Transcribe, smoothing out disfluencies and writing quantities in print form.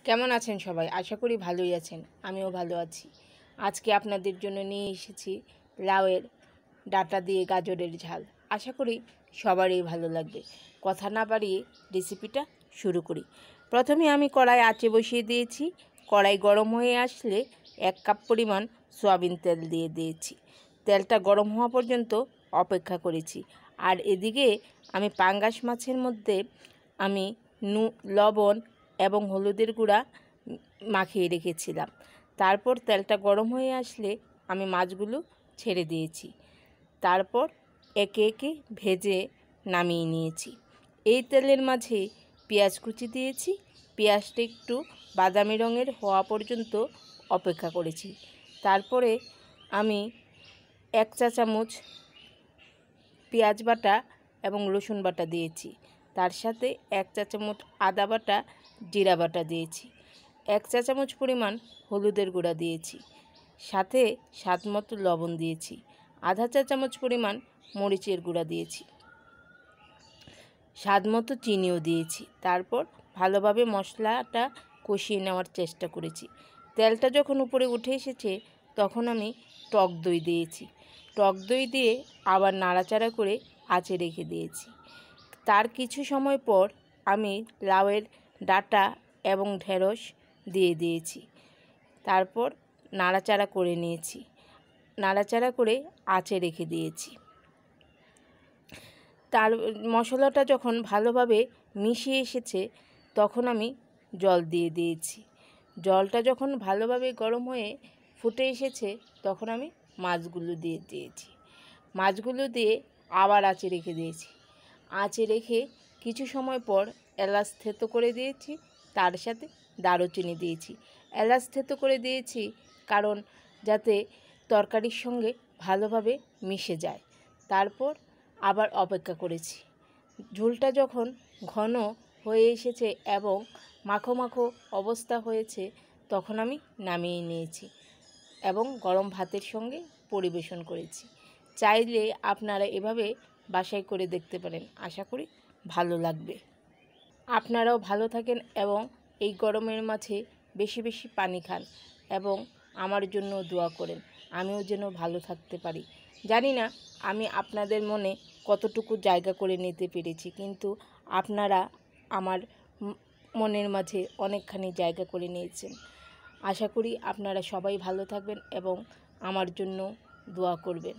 কেমন আছেন সবাই? আশা করি ভালোই আছেন। আমিও ভালো আছি। আজকে আপনাদের জন্য নিয়ে এসেছি লাউয়ের ডাঁটা দিয়ে গাজরের ঝাল। আশা করি সবারই ভালো লাগবে। কথা না বাড়িয়ে রেসিপিটা শুরু করি। প্রথমে আমি কড়াই আঁচে বসিয়ে দিয়েছি। কড়াই গরম হয়ে আসলে 1 কাপ পরিমাণ সয়াবিন তেল দিয়ে দিয়েছি। তেলটা গরম হওয়া পর্যন্ত অপেক্ষা করেছি। আর এদিকে আমি পাঙ্গাস মাছের মধ্যে আমি লবণ এবং হলুদের গুঁড়া মাখিয়ে রেখেছিলাম। তারপর তেলটা গরম হয়ে আসলে আমি মাছগুলো ছেড়ে দিয়েছি। তারপর একে একে ভেজে নামিয়ে নিয়েছি। এই তেলের মাঝে পেঁয়াজ কুচি দিয়েছি। পেঁয়াজটা একটু বাদামি রঙের হওয়া পর্যন্ত অপেক্ষা করেছি। তারপরে আমি 1 চা চামচ পেঁয়াজ বাটা এবং রসুন বাটা দিয়েছি। তার সাথে 1 চা চামচ আদা বাটা, জিরা বাটা দিয়েছি। 1 চা চামচ পরিমাণ হলুদের গুঁড়া দিয়েছি। সাথে স্বাদ মতো লবণ দিয়েছি। আধা চা চামচ পরিমাণ মরিচের গুঁড়া দিয়েছি। স্বাদ মতো চিনিও দিয়েছি। তারপর ভালোভাবে মশলাটা কষিয়ে নেওয়ার চেষ্টা করেছি। তেলটা যখন উপরে উঠে এসেছে তখন আমি টক দই দিয়েছি। টক দই দিয়ে আবার নাড়াচাড়া করে আঁচে রেখে দিয়েছি। তার কিছু সময় পর আমি লাউয়ের ডাঁটা এবং ঢেঁড়স দিয়ে দিয়েছি। তারপর নাড়াচাড়া করে নিয়েছি। নাড়াচাড়া করে আঁচে রেখে দিয়েছি। তার মশলাটা যখন ভালোভাবে মিশিয়ে এসেছে তখন আমি জল দিয়ে দিয়েছি। জলটা যখন ভালোভাবে গরম হয়ে ফুটে এসেছে তখন আমি মাছগুলো দিয়ে দিয়েছি। মাছগুলো দিয়ে আবার আঁচে রেখে দিয়েছি। আঁচে রেখে কিছু সময় পর এলাচ থেতো করে দিয়েছি। তার সাথে দারুচিনি দিয়েছি। এলাচ থেতো করে দিয়েছি কারণ যাতে তরকারির সঙ্গে ভালোভাবে মিশে যায়। তারপর আবার অপেক্ষা করেছি। ঝোলটা যখন ঘন হয়ে এসেছে এবং মাখো মাখো অবস্থা হয়েছে তখন আমি নামিয়ে নিয়েছি এবং গরম ভাতের সঙ্গে পরিবেশন করেছি। চাইলে আপনারা এভাবে বাসায় করে দেখতে পারেন। আশা করি ভালো লাগবে। আপনারাও ভালো থাকেন এবং এই গরমের মাঝে বেশি বেশি পানি খান এবং আমার জন্য দোয়া করেন। আমিও যেন ভালো থাকতে পারি। জানি না আমি আপনাদের মনে কতটুকু জায়গা করে নিতে পেরেছি, কিন্তু আপনারা আমার মনের মাঝে অনেকখানি জায়গা করে নিয়েছেন। আশা করি আপনারা সবাই ভালো থাকবেন এবং আমার জন্য দোয়া করবেন।